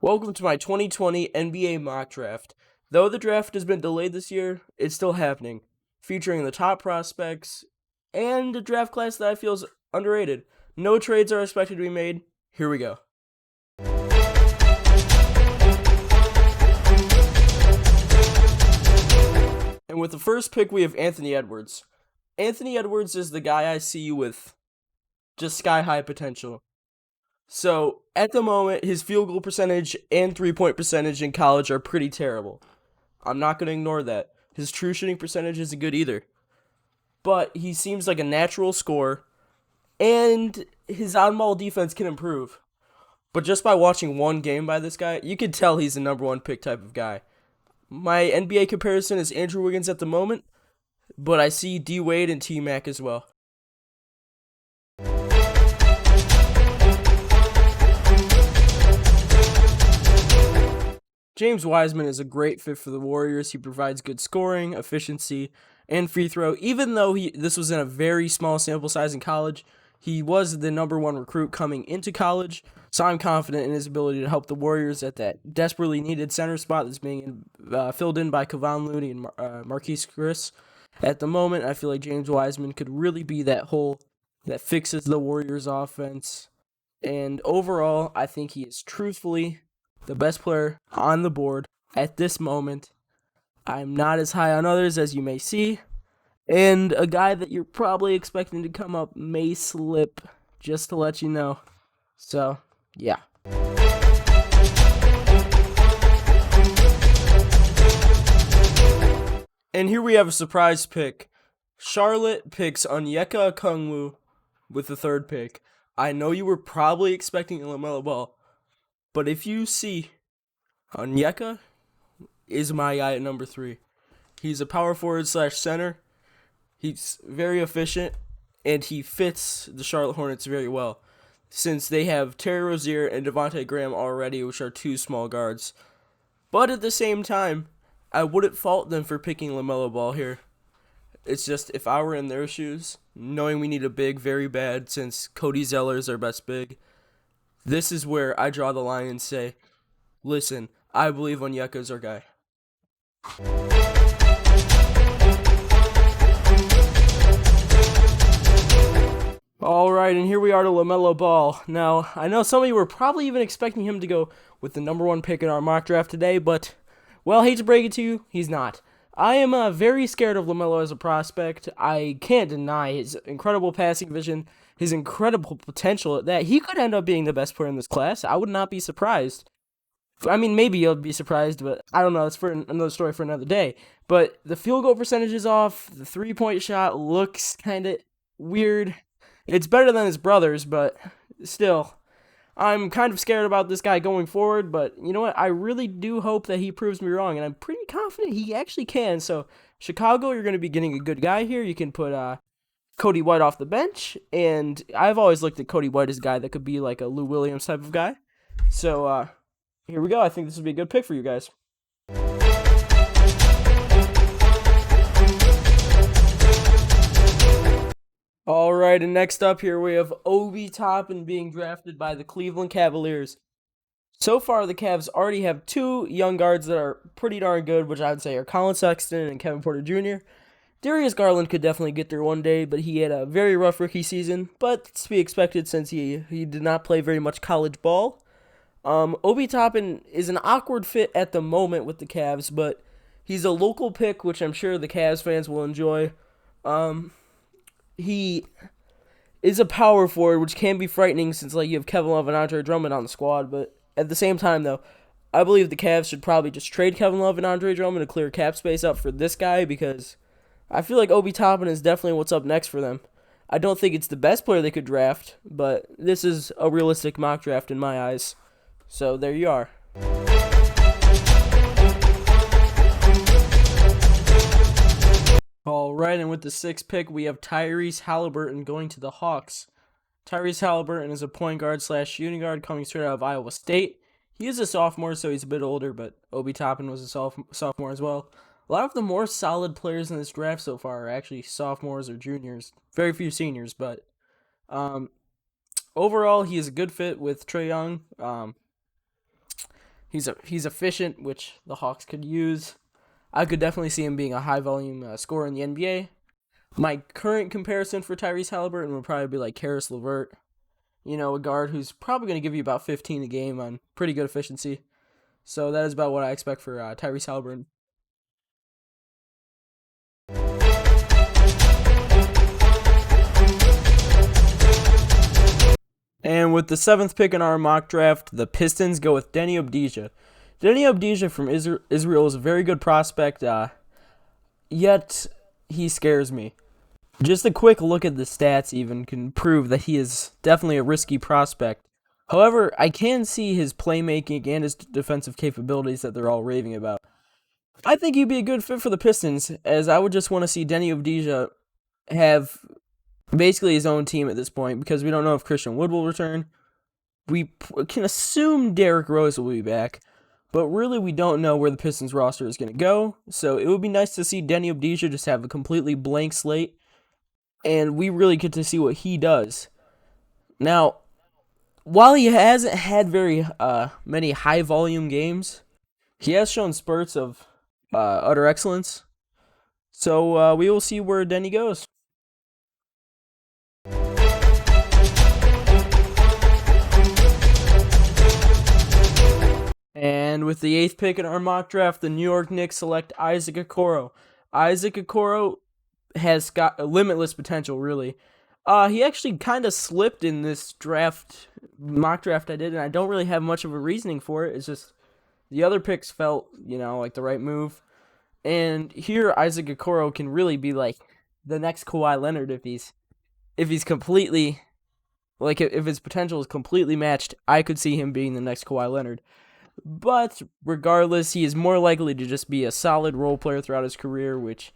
Welcome to my 2020 NBA mock draft. Though the draft has been delayed this year, it's still happening, featuring the top prospects and a draft class that I feel is underrated. No trades are expected to be made. Here we go. And with the first pick, we have Anthony Edwards. Anthony Edwards is the guy I see with just sky-high potential. So, at the moment, his field goal percentage and three-point percentage in college are pretty terrible. I'm not going to ignore that. His true shooting percentage isn't good either. But he seems like a natural scorer, and his on-ball defense can improve. But just by watching one game by this guy, you can tell he's the number one pick type of guy. My NBA comparison is Andrew Wiggins at the moment, but I see D Wade and T Mac as well. James Wiseman is a great fit for the Warriors. He provides good scoring, efficiency, and free throw. Even though this was in a very small sample size in college, he was the number one recruit coming into college, so I'm confident in his ability to help the Warriors at that desperately needed center spot that's being filled in by Kevon Looney and Marquise Chris. At the moment, I feel like James Wiseman could really be that hole that fixes the Warriors' offense. And overall, I think he is truthfully the best player on the board at this moment. I'm not as high on others, as you may see. And a guy that you're probably expecting to come up may slip, just to let you know. So, yeah. And here we have a surprise pick. Charlotte picks Onyeka Udoh with the third pick. I know you were probably expecting Lamell Ball, but if you see, Onyeka is my guy at number 3. He's a power forward / center. He's very efficient, and he fits the Charlotte Hornets very well, since they have Terry Rozier and Devontae Graham already, which are two small guards. But at the same time, I wouldn't fault them for picking Lamell Ball here. It's just, if I were in their shoes, knowing we need a big very bad, since Cody Zeller is our best big, this is where I draw the line and say, listen, I believe Onyeka's our guy. Alright, and here we are to Lamell Ball. Now, I know some of you were probably even expecting him to go with the number 1 pick in our mock draft today, but, well, I hate to break it to you, he's not. I am very scared of LaMelo as a prospect. I can't deny his incredible passing vision, his incredible potential at that. He could end up being the best player in this class. I would not be surprised. I mean, maybe you'll be surprised, but I don't know. It's for another story for another day. But the field goal percentage is off. The three-point shot looks kind of weird. It's better than his brother's, but still, I'm kind of scared about this guy going forward, but you know what? I really do hope that he proves me wrong, and I'm pretty confident he actually can. So, Chicago, you're going to be getting a good guy here. You can put Cody White off the bench, and I've always looked at Cody White as a guy that could be like a Lou Williams type of guy. So, here we go. I think this would be a good pick for you guys. Alright, and next up here we have Obi Toppin being drafted by the Cleveland Cavaliers. So far, the Cavs already have 2 young guards that are pretty darn good, which I would say are Colin Sexton and Kevin Porter Jr. Darius Garland could definitely get there one day, but he had a very rough rookie season, but it's to be expected since he did not play very much college ball. Obi Toppin is an awkward fit at the moment with the Cavs, but he's a local pick, which I'm sure the Cavs fans will enjoy. He is a power forward, which can be frightening since you have Kevin Love and Andre Drummond on the squad. But at the same time, though, I believe the Cavs should probably just trade Kevin Love and Andre Drummond to clear cap space up for this guy, because I feel like Obi Toppin is definitely what's up next for them. I don't think it's the best player they could draft, but this is a realistic mock draft in my eyes. So there you are. Alright, and with the 6th pick, we have Tyrese Haliburton going to the Hawks. Tyrese Haliburton is a point guard / shooting guard coming straight out of Iowa State. He is a sophomore, so he's a bit older, but Obi Toppin was a sophomore as well. A lot of the more solid players in this draft so far are actually sophomores or juniors. Very few seniors, but overall, he is a good fit with Trae Young. He's efficient, which the Hawks could use. I could definitely see him being a high volume scorer in the NBA. My current comparison for Tyrese Haliburton would probably be like Karis LeVert, a guard who's probably going to give you about 15 a game on pretty good efficiency. So that is about what I expect for Tyrese Haliburton. And with the 7th pick in our mock draft, the Pistons go with Deni Avdija. Deni Avdija from Israel is a very good prospect, yet he scares me. Just a quick look at the stats even can prove that he is definitely a risky prospect. However, I can see his playmaking and his defensive capabilities that they're all raving about. I think he'd be a good fit for the Pistons, as I would just want to see Deni Avdija have basically his own team at this point, because we don't know if Christian Wood will return. We can assume Derrick Rose will be back, but really we don't know where the Pistons roster is going to go, so it would be nice to see Deni Avdija just have a completely blank slate, and we really get to see what he does. Now, while he hasn't had very many high-volume games, he has shown spurts of utter excellence, so we will see where Deni goes. And with the 8th pick in our mock draft, the New York Knicks select Isaac Okoro. Isaac Okoro has got a limitless potential, really. He actually kind of slipped in this mock draft I did, and I don't really have much of a reasoning for it. It's just the other picks felt, like the right move. And here, Isaac Okoro can really be like the next Kawhi Leonard if he's completely, like if his potential is completely matched. I could see him being the next Kawhi Leonard. But regardless, he is more likely to just be a solid role player throughout his career, which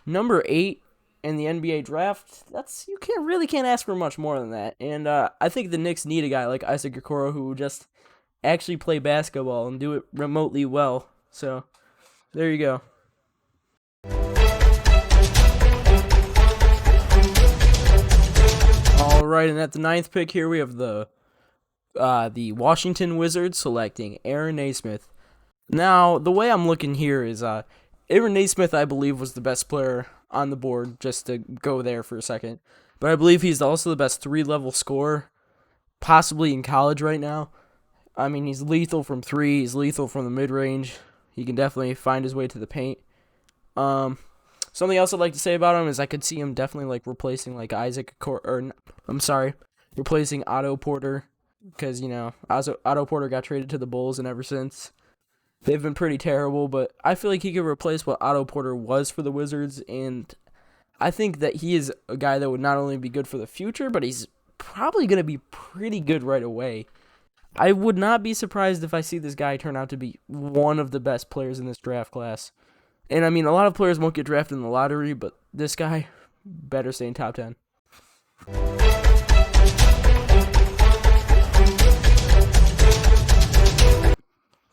number 8 in the NBA draft, you can't ask for much more than that. And I think the Knicks need a guy like Isaac Okoro who will just actually play basketball and do it remotely well. So there you go. All right, and at the 9th pick here we have the Washington Wizards selecting Aaron Nesmith. Now, the way I'm looking here is Aaron Nesmith, I believe, was the best player on the board, just to go there for a second. But I believe he's also the best 3-level scorer, possibly in college right now. I mean, he's lethal from 3, he's lethal from the mid-range. He can definitely find his way to the paint. Something else I'd like to say about him is I could see him definitely replacing replacing Otto Porter. Because, Otto Porter got traded to the Bulls, and ever since, they've been pretty terrible. But I feel like he could replace what Otto Porter was for the Wizards, and I think that he is a guy that would not only be good for the future, but he's probably going to be pretty good right away. I would not be surprised if I see this guy turn out to be one of the best players in this draft class. And, I mean, a lot of players won't get drafted in the lottery, but this guy better stay in top 10.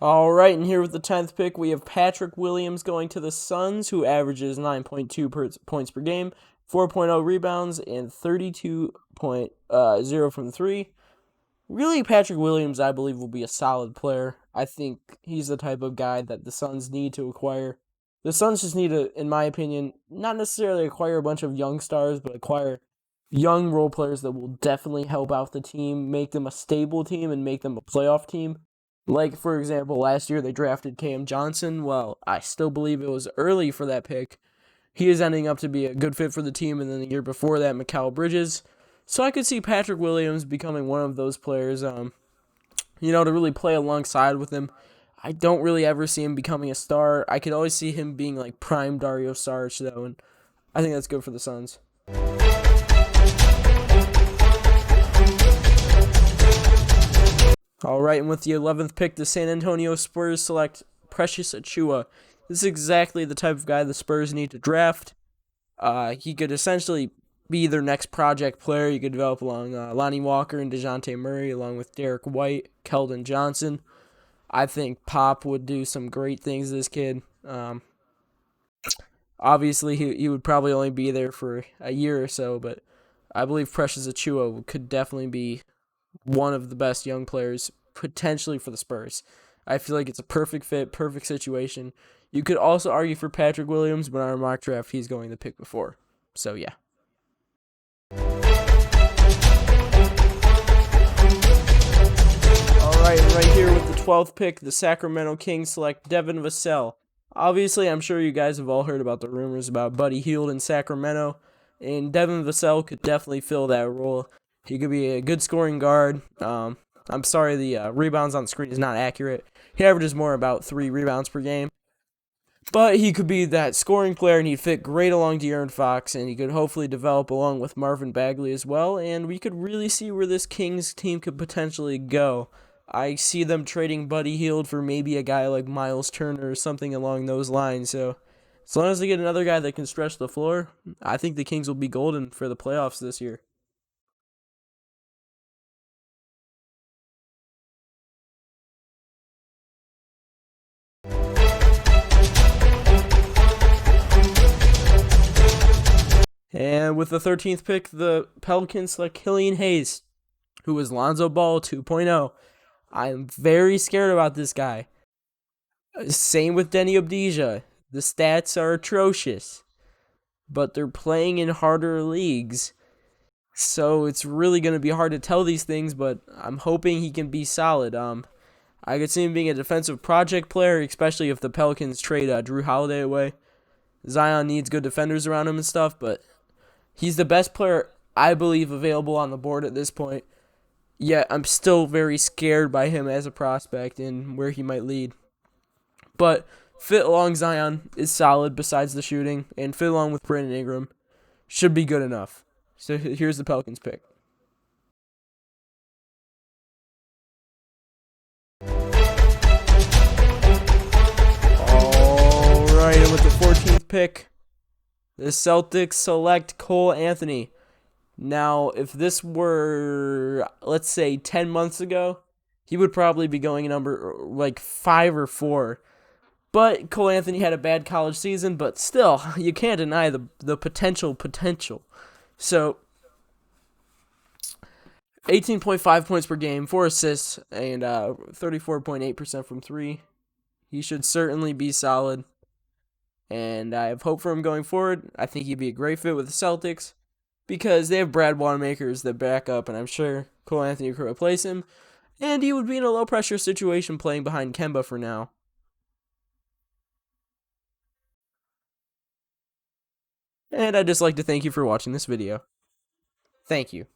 All right, and here with the 10th pick, we have Patrick Williams going to the Suns, who averages 9.2 points per game, 4.0 rebounds, and 32.0 from 3. Really, Patrick Williams, I believe, will be a solid player. I think he's the type of guy that the Suns need to acquire. The Suns just need to, in my opinion, not necessarily acquire a bunch of young stars, but acquire young role players that will definitely help out the team, make them a stable team, and make them a playoff team. Like, for example, last year they drafted Cam Johnson. Well, I still believe it was early for that pick. He is ending up to be a good fit for the team, and then the year before that, Mikal Bridges. So I could see Patrick Williams becoming one of those players, to really play alongside with him. I don't really ever see him becoming a star. I could always see him being like prime Dario Saric, though, and I think that's good for the Suns. All right, and with the 11th pick, the San Antonio Spurs select Precious Achiuwa. This is exactly the type of guy the Spurs need to draft. He could essentially be their next project player. You could develop along Lonnie Walker and DeJounte Murray, along with Derek White, Keldon Johnson. I think Pop would do some great things to this kid. Obviously, he would probably only be there for a year or so, but I believe Precious Achiuwa could definitely be one of the best young players potentially for the Spurs. I feel like it's a perfect fit, perfect situation. You could also argue for Patrick Williams, but on our mock draft, he's going the pick before. So, yeah. Alright, right here with the 12th pick, the Sacramento Kings select Devin Vassell. Obviously, I'm sure you guys have all heard about the rumors about Buddy Hield in Sacramento, and Devin Vassell could definitely fill that role. He could be a good scoring guard. I'm sorry the rebounds on the screen is not accurate. He averages more about 3 rebounds per game. But he could be that scoring player, and he'd fit great along De'Aaron Fox, and he could hopefully develop along with Marvin Bagley as well, and we could really see where this Kings team could potentially go. I see them trading Buddy Hield for maybe a guy like Miles Turner or something along those lines, so as long as they get another guy that can stretch the floor, I think the Kings will be golden for the playoffs this year. And with the 13th pick, the Pelicans select Killian Hayes, who is Lonzo Ball 2.0. I'm very scared about this guy. Same with Denny Obdija. The stats are atrocious, but they're playing in harder leagues. So it's really going to be hard to tell these things, but I'm hoping he can be solid. I could see him being a defensive project player, especially if the Pelicans trade Drew Holiday away. Zion needs good defenders around him and stuff, but he's the best player, I believe, available on the board at this point. Yet I'm still very scared by him as a prospect and where he might lead. But fit along Zion is solid besides the shooting, and fit along with Brandon Ingram should be good enough. So here's the Pelicans pick. Alright, and with the 14th pick, the Celtics select Cole Anthony. Now, if this were, let's say, 10 months ago, he would probably be going number like 5 or 4. But Cole Anthony had a bad college season, but still, you can't deny the potential. So, 18.5 points per game, 4 assists, and 34.8% from 3. He should certainly be solid, and I have hope for him going forward. I think he'd be a great fit with the Celtics because they have Brad Wanamaker that back up, and I'm sure Cole Anthony could replace him, and he would be in a low-pressure situation playing behind Kemba for now. And I'd just like to thank you for watching this video. Thank you.